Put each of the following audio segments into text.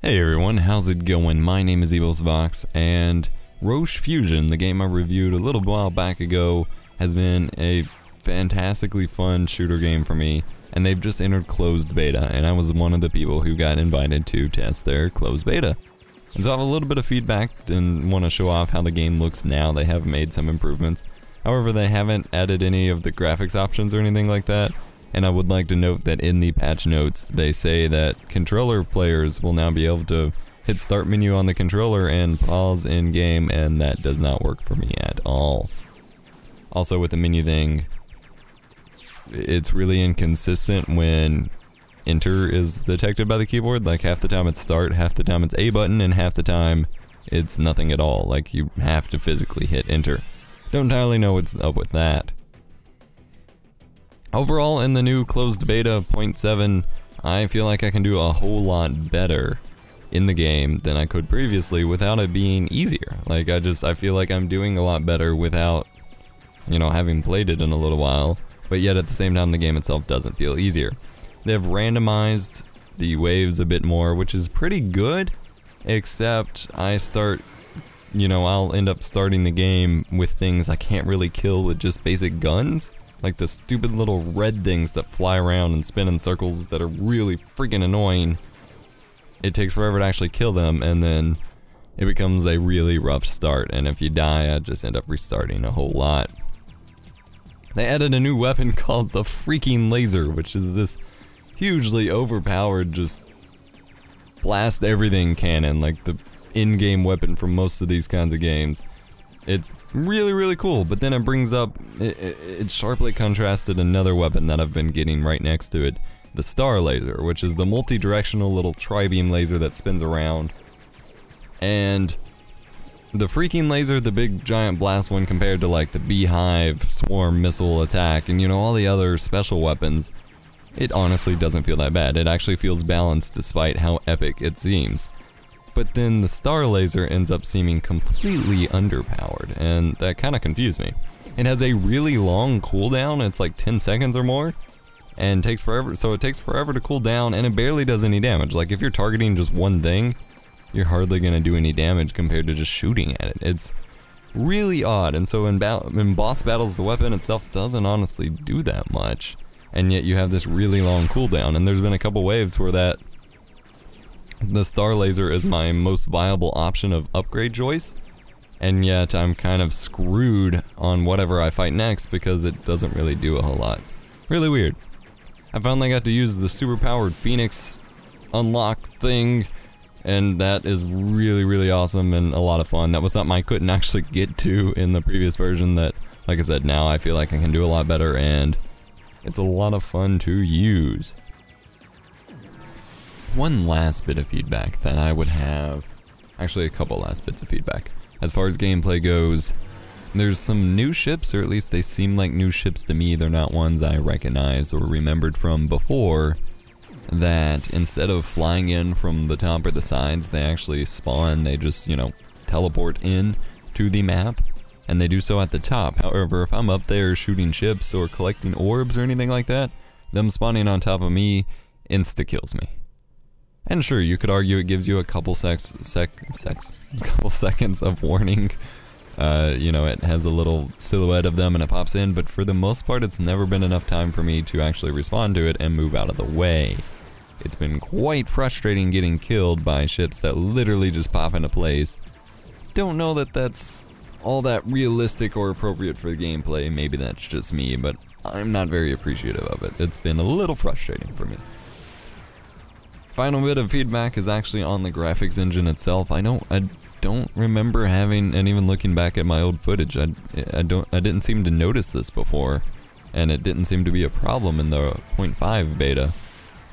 Hey everyone, how's it going? My name is EvilsVox, and Roche Fusion, the game I reviewed a little while back ago, has been a fantastically fun shooter game for me, and they've just entered closed beta, and I was one of the people who got invited to test their closed beta. And so I have a little bit of feedback and want to show off how the game looks now. They have made some improvements. However, they haven't added any of the graphics options or anything like that. And I would like to note that in the patch notes, they say that controller players will now be able to hit start menu on the controller and pause in game, and that does not work for me at all. Also with the menu thing, it's really inconsistent when enter is detected by the keyboard. Like half the time it's start, half the time it's A button, and half the time it's nothing at all. Like you have to physically hit enter. Don't entirely know what's up with that. Overall, in the new closed beta 0.7, I feel like I can do a whole lot better in the game than I could previously without it being easier. Like I feel like I'm doing a lot better without, you know, having played it in a little while, but yet at the same time the game itself doesn't feel easier. They've randomized the waves a bit more, which is pretty good, except I'll end up starting the game with things I can't really kill with just basic guns. Like the stupid little red things that fly around and spin in circles that are really freaking annoying. It takes forever to actually kill them, and then it becomes a really rough start, and if you die, I just end up restarting a whole lot. They added a new weapon called the freaking laser, which is this hugely overpowered, just blast everything cannon, like the in-game weapon for most of these kinds of games. It's really cool, but then it brings up, it sharply contrasted another weapon that I've been getting right next to it, the star laser, which is the multi-directional little tri-beam laser that spins around. And the freaking laser, the big giant blast one, compared to like the beehive swarm missile attack and all the other special weapons, it honestly doesn't feel that bad. It actually feels balanced despite how epic it seems. But then the star laser ends up seeming completely underpowered, and that kind of confused me. It has a really long cooldown, it's like 10 seconds or more, and takes forever, so it takes forever to cool down, and it barely does any damage. Like if you're targeting just one thing, you're hardly gonna do any damage compared to just shooting at it. It's really odd, and so in boss battles, the weapon itself doesn't honestly do that much, and yet you have this really long cooldown, and there's been a couple waves where the star laser is my most viable option of upgrade choice, and yet I'm kind of screwed on whatever I fight next because it doesn't really do a whole lot. Really weird. I finally got to use the superpowered Phoenix unlocked thing, and that is really awesome and a lot of fun. That was something I couldn't actually get to in the previous version that, like I said, now I feel like I can do a lot better, and it's a lot of fun to use. One last bit of feedback that I would have, actually a couple last bits of feedback. As far as gameplay goes, there's some new ships, or at least they seem like new ships to me. They're not ones I recognize or remembered from before, that instead of flying in from the top or the sides, they actually spawn, they just, teleport in to the map, and they do so at the top. However, if I'm up there shooting ships or collecting orbs or anything like that, them spawning on top of me insta-kills me. And sure, you could argue it gives you a couple seconds of warning. It has a little silhouette of them and it pops in, but for the most part it's never been enough time for me to actually respond to it and move out of the way. It's been quite frustrating getting killed by ships that literally just pop into place. Don't know that that's all that realistic or appropriate for the gameplay. Maybe that's just me, but I'm not very appreciative of it. It's been a little frustrating for me. Final bit of feedback is actually on the graphics engine itself. I don't remember having, and even looking back at my old footage, I didn't seem to notice this before, and it didn't seem to be a problem in the 0.5 beta.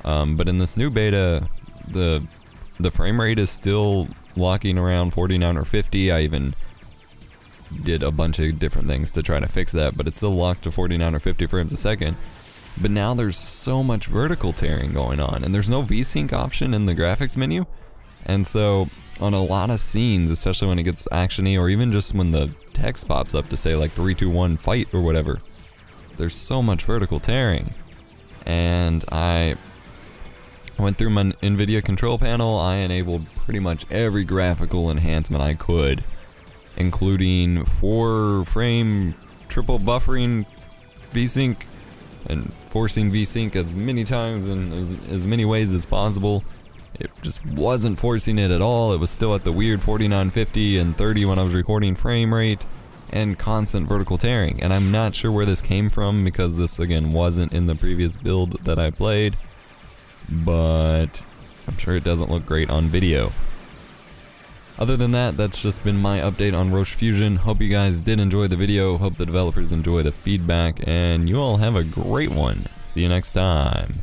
But in this new beta, the frame rate is still locking around 49 or 50. I even did a bunch of different things to try to fix that, but it's still locked to 49 or 50 frames a second. But now there's so much vertical tearing going on, and there's no VSync option in the graphics menu. And so on a lot of scenes, especially when it gets actiony, or even just when the text pops up to say like 3, 2, 1 fight or whatever, there's so much vertical tearing. And I I went through my NVIDIA control panel. I enabled pretty much every graphical enhancement I could, including 4-frame triple buffering VSync and forcing VSync as many times and as many ways as possible. It just wasn't forcing it at all. It was still at the weird 4950 and 30 when I was recording frame rate, and constant vertical tearing. And I'm not sure where this came from, because this again wasn't in the previous build that I played, but I'm sure it doesn't look great on video. Other than that, that's just been my update on Roche Fusion. Hope you guys did enjoy the video, hope the developers enjoy the feedback, and you all have a great one. See you next time.